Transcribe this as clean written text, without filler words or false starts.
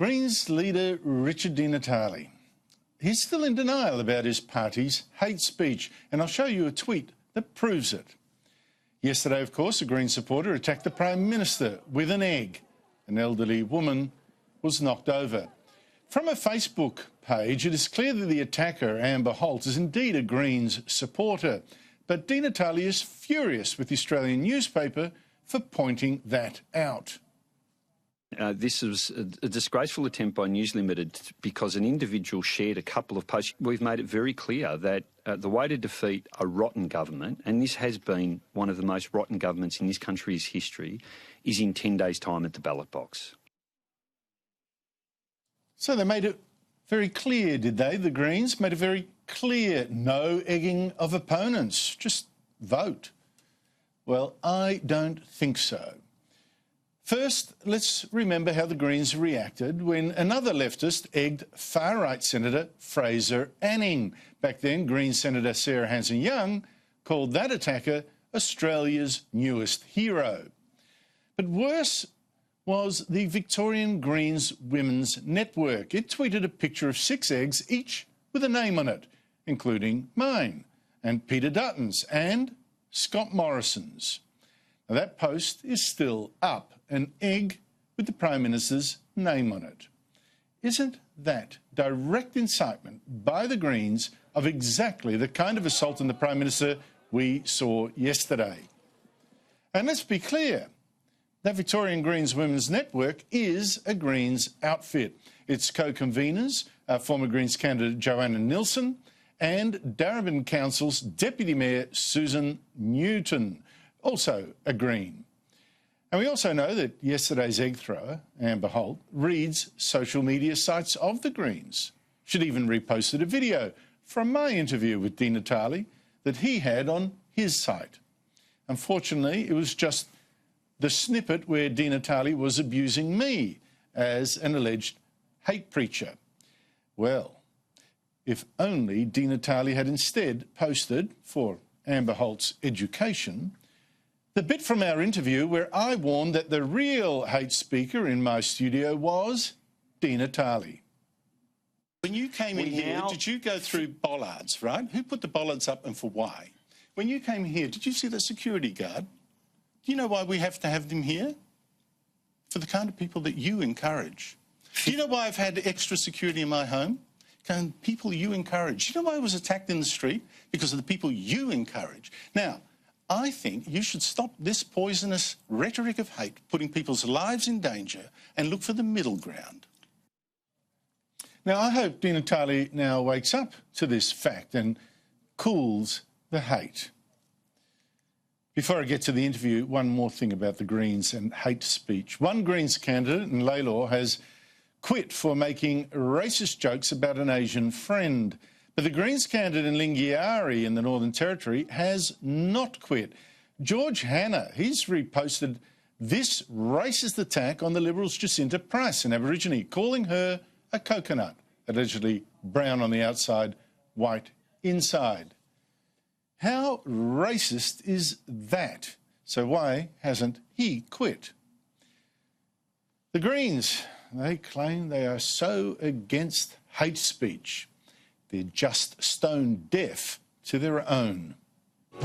Greens leader Richard Di Natale. He's still in denial about his party's hate speech, and I'll show you a tweet that proves it. Yesterday, of course, a Greens supporter attacked the Prime Minister with an egg. An elderly woman was knocked over. From a Facebook page, it is clear that the attacker, Amber Holt, is indeed a Greens supporter. But Di Natale is furious with the Australian newspaper for pointing that out. This is a disgraceful attempt by News Limited because an individual shared a couple of posts. We've made it very clear that the way to defeat a rotten government, and this has been one of the most rotten governments in this country's history, is in 10 days' time at the ballot box. So they made it very clear, did they? The Greens made it very clear, no egging of opponents, just vote. Well, I don't think so. First, let's remember how the Greens reacted when another leftist egged far-right Senator Fraser Anning. Back then, Greens Senator Sarah Hanson-Young called that attacker Australia's newest hero. But worse was the Victorian Greens Women's Network. It tweeted a picture of 6 eggs, each with a name on it, including mine, and Peter Dutton's, and Scott Morrison's. Now, that post is still up, an egg with the Prime Minister's name on it. Isn't that direct incitement by the Greens of exactly the kind of assault on the Prime Minister we saw yesterday? And let's be clear, that Victorian Greens Women's Network is a Greens outfit. Its co-conveners are former Greens candidate Joanna Nilsson and Darebin Council's Deputy Mayor Susan Newton, also a Green. And we also know that yesterday's egg thrower, Amber Holt, reads social media sites of the Greens. She'd even reposted a video from my interview with Di Natale that he had on his site. Unfortunately, it was just the snippet where Di Natale was abusing me as an alleged hate preacher. Well, if only Di Natale had instead posted, for Amber Holt's education, the bit from our interview where I warned that the real hate speaker in my studio was Di Natale. When you came in here, did you go through bollards, right? Who put the bollards up and for why? When you came here, did you see the security guard? Do you know why we have to have them here? For the kind of people that you encourage. Do you know why I've had extra security in my home? Kind of people you encourage. Do you know why I was attacked in the street? Because of the people you encourage. Now, I think you should stop this poisonous rhetoric of hate, putting people's lives in danger, and look for the middle ground. Now, I hope Di Natale now wakes up to this fact and cools the hate. Before I get to the interview, one more thing about the Greens and hate speech. One Greens candidate in Lalor has quit for making racist jokes about an Asian friend. But the Greens candidate in Lingiari in the Northern Territory has not quit. George Hanna, he's reposted this racist attack on the Liberals' Jacinta Price, an Aborigine, calling her a coconut, allegedly brown on the outside, white inside. How racist is that? So why hasn't he quit? The Greens, they claim they are so against hate speech, they're just stone deaf to their own.